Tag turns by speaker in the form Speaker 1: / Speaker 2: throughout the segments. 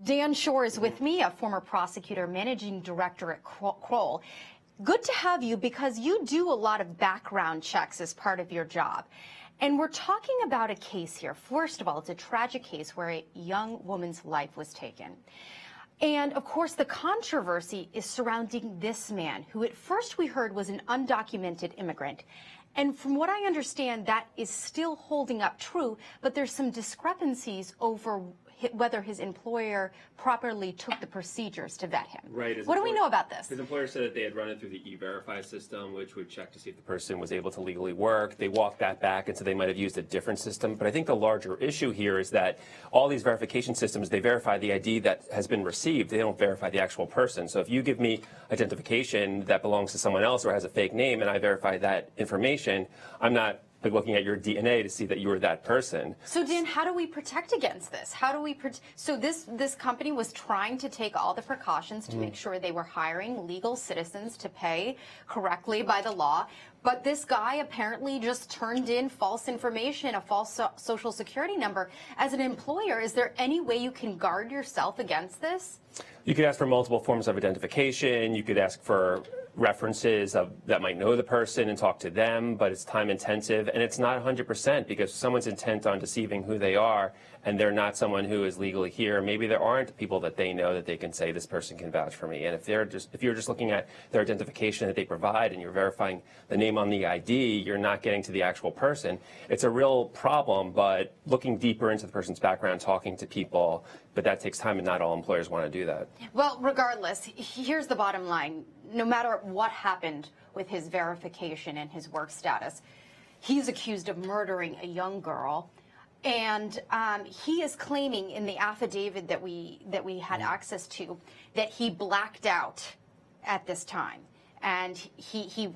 Speaker 1: Dan Schorr is with me, a former prosecutor, managing director at Kroll. Good to have you because you do a lot of background checks as part of your job. And we're talking about a case here. First of all, it's a tragic case where a young woman's life was taken. And, of course, the controversy is surrounding this man, who at first we heard was an undocumented immigrant. And from what I understand, that is still holding up true, but there's some discrepancies over whether his employer properly took the procedures to vet him.
Speaker 2: Right.
Speaker 1: What do we know about this?
Speaker 2: His employer said that they had run it through the E-Verify system, which would check to see if the person was able to legally work. They walked that back and said they might have used a different system. But I think the larger issue here is that all these verification systems, they verify the ID that has been received. They don't verify the actual person. So if you give me identification that belongs to someone else or has a fake name and I verify that information, I'm not looking at your DNA to see that you were that person.
Speaker 1: So, Dan, how do we protect against this? How do we so this company was trying to take all the precautions to make sure they were hiring legal citizens to pay correctly by the law, but this guy apparently just turned in false information, a false social security number. As an employer, is there any way you can guard yourself against this?
Speaker 2: You could ask for multiple forms of identification. You could ask for references that might know the person and talk to them, but it's time intensive and it's not 100% because someone's intent on deceiving who they are and they're not someone who is legally here. Maybe there aren't people that they know that they can say this person can vouch for me. And if you're just looking at their identification that they provide and you're verifying the name on the ID, you're not getting to the actual person. It's a real problem, but looking deeper into the person's background, talking to people, but that takes time and not all employers want to do that.
Speaker 1: Well, regardless, here's the bottom line. No matter what happened with his verification and his work status, he's accused of murdering a young girl. And he is claiming in the affidavit that we had access to that he blacked out at this time. And he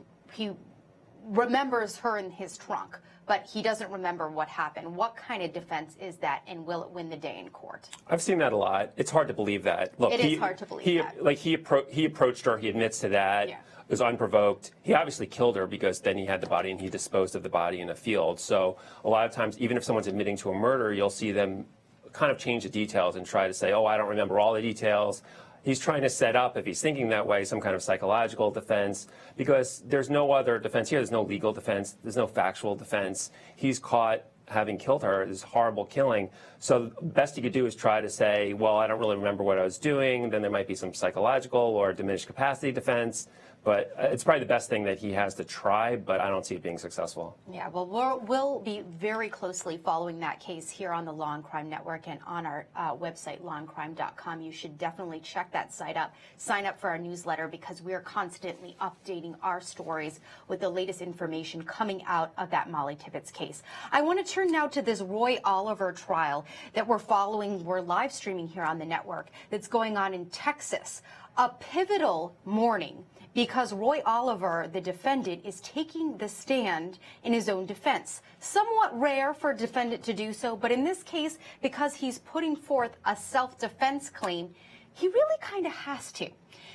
Speaker 1: remembers her in his trunk, but he doesn't remember what happened. What kind of defense is that, and will it win the day in court?
Speaker 2: I've seen that a lot. It's hard to believe that. Look,
Speaker 1: it is hard to believe that.
Speaker 2: Like he approached her. He admits to that. Yeah. It was unprovoked. He obviously killed her because then he had the body and he disposed of the body in a field. So a lot of times, even if someone's admitting to a murder, you'll see them kind of change the details and try to say, oh, I don't remember all the details. He's trying to set up, if he's thinking that way, some kind of psychological defense, because there's no other defense here. There's no legal defense. There's no factual defense. He's caught having killed her, this horrible killing. So the best he could do is try to say, well, I don't really remember what I was doing. Then there might be some psychological or diminished capacity defense. But it's probably the best thing that he has to try, but I don't see it being successful.
Speaker 1: Yeah, well, we'll be very closely following that case here on the Law and Crime Network and on our website, lawandcrime.com. You should definitely check that site up, sign up for our newsletter, because we are constantly updating our stories with the latest information coming out of that Molly Tibbetts case. I want to turn now to this Roy Oliver trial that we're following. We're live streaming here on the network that's going on in Texas. A pivotal morning, because Roy Oliver, the defendant, is taking the stand in his own defense. Somewhat rare for a defendant to do so, but in this case, because he's putting forth a self-defense claim, he really kind of has to.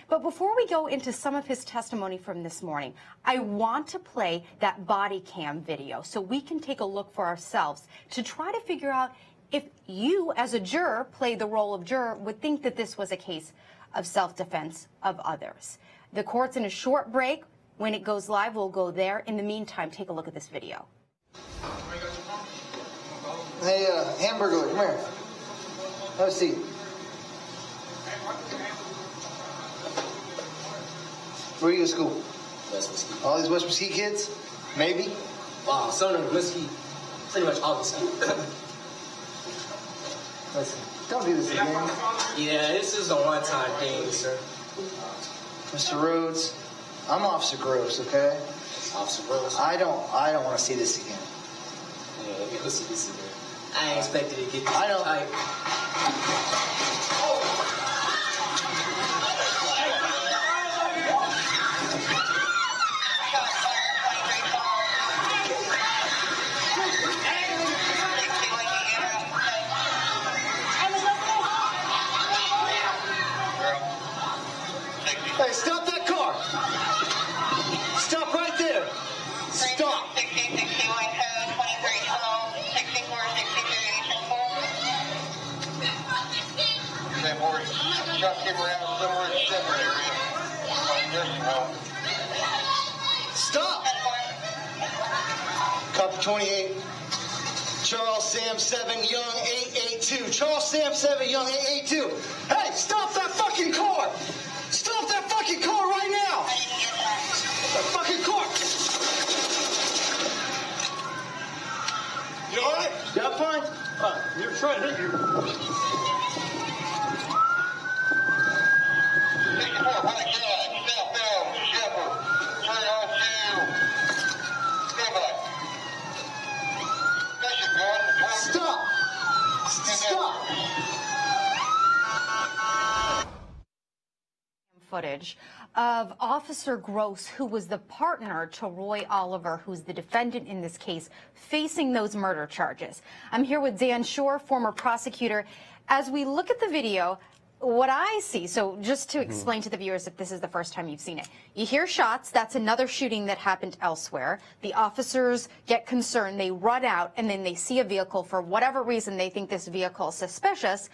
Speaker 1: But before we go into some of his testimony from this morning, I want to play that body cam video so we can take a look for ourselves to try to figure out if you, as a juror, play the role of juror, would think that this was a case of self-defense of others. The court's in a short break. When it goes live, we'll go there. In the meantime, take a look at this video.
Speaker 3: Hey, Hamburger, come here. Have a seat. Where are you go to school?
Speaker 4: West Mesquite.
Speaker 3: All these West Mesquite kids? Maybe?
Speaker 4: Wow, some of them Mesquite. Pretty much all Mesquite.
Speaker 3: Listen, don't do this again.
Speaker 4: Yeah, this is a one-time thing, sir.
Speaker 3: Mr. Rhodes, I'm Officer Gross, okay?
Speaker 4: Officer Gross?
Speaker 3: I don't want to see this again.
Speaker 4: Yeah, let me see this again. I ain't expected to get this
Speaker 3: I don't.
Speaker 4: tight.
Speaker 3: Hey, stop that car! Stop right there! Stop!
Speaker 5: 6061 code 2312 6462 84.
Speaker 3: Stop! Copy 28. Charles Sam 7 Young 882. Charles Sam 7 Young 882. Hey, stop that fucking car! Stop that fucking car right now! That fucking car! You alright? Yeah, I'm fine. You're trying to hit you. Stop! Stop!
Speaker 1: Footage of Officer Gross, who was the partner to Roy Oliver, who's the defendant in this case, facing those murder charges. I'm here with Dan Schorr, former prosecutor. As we look at the video, what I see, so just to explain to the viewers if this is the first time you've seen it, you hear shots, that's another shooting that happened elsewhere. The officers get concerned, they run out, and then they see a vehicle. For whatever reason, they think this vehicle is suspicious,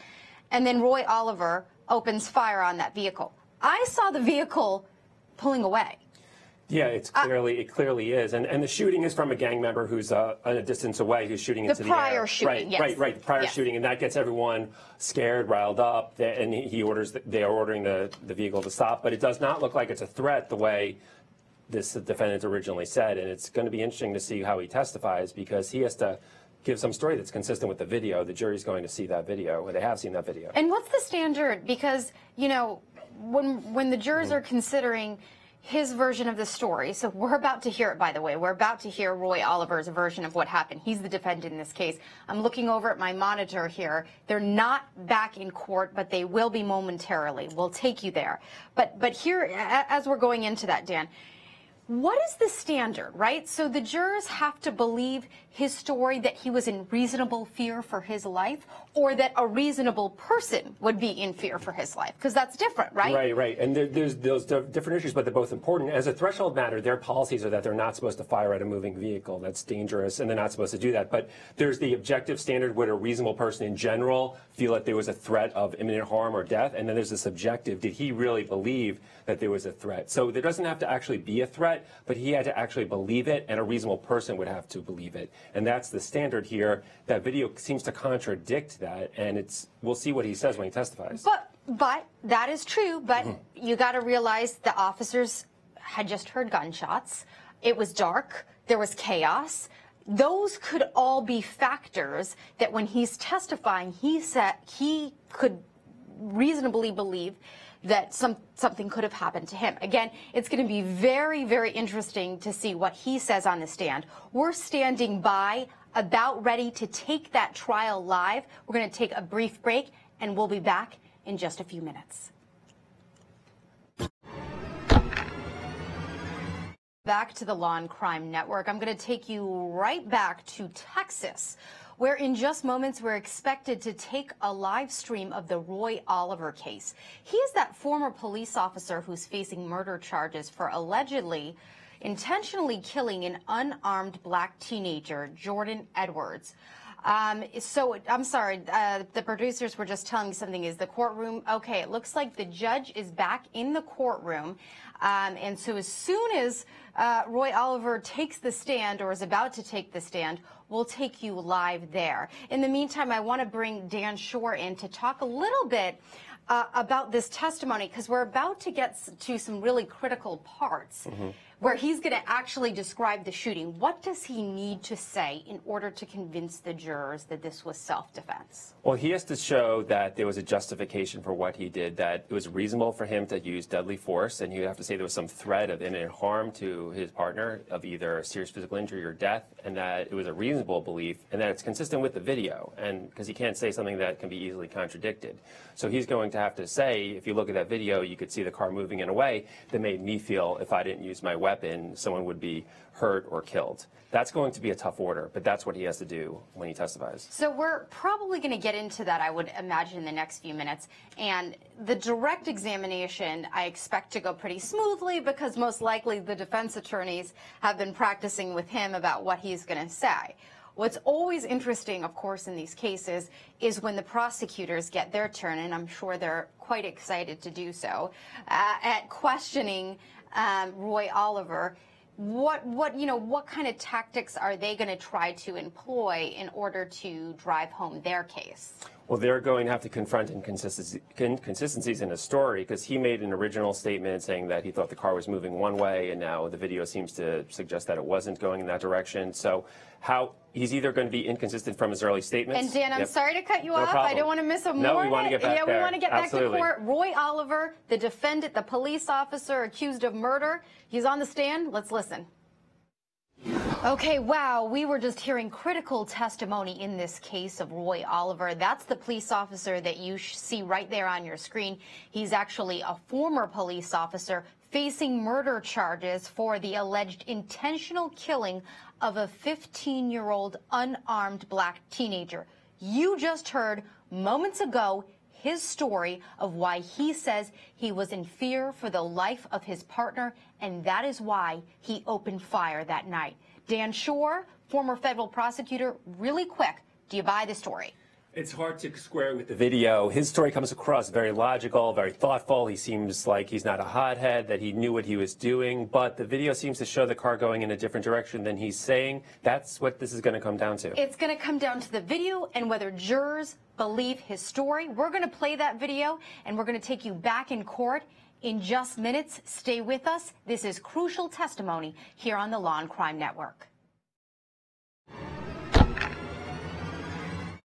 Speaker 1: and then Roy Oliver opens fire on that vehicle. I saw the vehicle pulling away.
Speaker 2: Yeah, it clearly is, and the shooting is from a gang member who's a distance away, who's shooting into the air.
Speaker 1: The prior shooting, yes.
Speaker 2: Right, the prior
Speaker 1: yes.
Speaker 2: shooting, and that gets everyone scared, riled up, and they are ordering the vehicle to stop. But it does not look like it's a threat the way this defendant originally said, and it's going to be interesting to see how he testifies because he has to give some story that's consistent with the video. The jury's going to see that video, or they have seen that video.
Speaker 1: And what's the standard? Because, you know, when the jurors are considering his version of the story, so we're about to hear it, by the way. We're about to hear Roy Oliver's version of what happened. He's the defendant in this case. I'm looking over at my monitor here. They're not back in court, but they will be momentarily. We'll take you there. But here, as we're going into that, Dan, what is the standard, right? So the jurors have to believe his story that he was in reasonable fear for his life, or that a reasonable person would be in fear for his life, because that's different, right?
Speaker 2: Right. And there's those different issues, but they're both important. As a threshold matter, their policies are that they're not supposed to fire at a moving vehicle. That's dangerous, and they're not supposed to do that. But there's the objective standard, would a reasonable person in general feel that there was a threat of imminent harm or death? And then there's the subjective, did he really believe that there was a threat? So there doesn't have to actually be a threat, but he had to actually believe it, and a reasonable person would have to believe it. And that's the standard here. That video seems to contradict that, and we'll see what he says when he testifies.
Speaker 1: But that is true, but you got to realize the officers had just heard gunshots. It was dark. There was chaos. Those could all be factors that when he's testifying, he said he could reasonably believe that something could have happened to him. Again, it's going to be very, very interesting to see what he says on the stand. We're standing by, about ready to take that trial live. We're going to take a brief break, and we'll be back in just a few minutes. Back to the Law&Crime Network. I'm going to take you right back to Texas, where in just moments we're expected to take a live stream of the Roy Oliver case. He is that former police officer who's facing murder charges for allegedly intentionally killing an unarmed black teenager, Jordan Edwards. So I'm sorry, the producers were just telling me something. Is the courtroom okay? It looks like the judge is back in the courtroom. And so as soon as Roy Oliver takes the stand, or is about to take the stand, we'll take you live there. In the meantime, I want to bring Dan Schorr in to talk a little bit about this testimony, because we're about to get to some really critical parts where he's going to actually describe the shooting. What does he need to say in order to convince the jurors that this was self-defense?
Speaker 2: Well, he has to show that there was a justification for what he did, that it was reasonable for him to use deadly force, and you have to say there was some threat of imminent harm to his partner, of either serious physical injury or death, and that it was a reasonable belief, and that it's consistent with the video, and because he can't say something that can be easily contradicted. So he's going to have to say, if you look at that video, you could see the car moving in a way that made me feel if I didn't use my weapon, someone would be hurt or killed. That's going to be a tough order, but that's what he has to do when he testifies.
Speaker 1: So we're probably going to get into that, I would imagine, in the next few minutes. And the direct examination, I expect to go pretty smoothly, because most likely the defense attorneys have been practicing with him about what he's going to say. What's always interesting, of course, in these cases is when the prosecutors get their turn, and I'm sure they're quite excited to do so, at questioning Roy Oliver. What kind of tactics are they going to try to employ in order to drive home their case?
Speaker 2: Well, they're going to have to confront inconsistencies in his story, because he made an original statement saying that he thought the car was moving one way, and now the video seems to suggest that it wasn't going in that direction. So he's either going to be inconsistent from his early statements.
Speaker 1: And Dan, I'm sorry to cut you off.
Speaker 2: Problem.
Speaker 1: I don't want to miss a moment.
Speaker 2: No, we want to get back there.
Speaker 1: We want to get
Speaker 2: Absolutely.
Speaker 1: back to court. Roy Oliver, the defendant, the police officer accused of murder. He's on the stand. Let's listen. Okay, wow, we were just hearing critical testimony in this case of Roy Oliver. That's the police officer that you see right there on your screen. He's actually a former police officer facing murder charges for the alleged intentional killing of a 15-year-old unarmed black teenager. You just heard moments ago his story of why he says he was in fear for the life of his partner, and that is why he opened fire that night. Dan Schorr, former federal prosecutor, really quick, do you buy the story?
Speaker 2: It's hard to square with the video. His story comes across very logical, very thoughtful. He seems like he's not a hothead, that he knew what he was doing, but the video seems to show the car going in a different direction than he's saying. That's what this is going to come down to. It's
Speaker 1: going to come down to the video and whether jurors believe his story. We're going to play that video, and we're going to take you back in court in just minutes. Stay with us. This is Crucial Testimony here on the Law and Crime Network.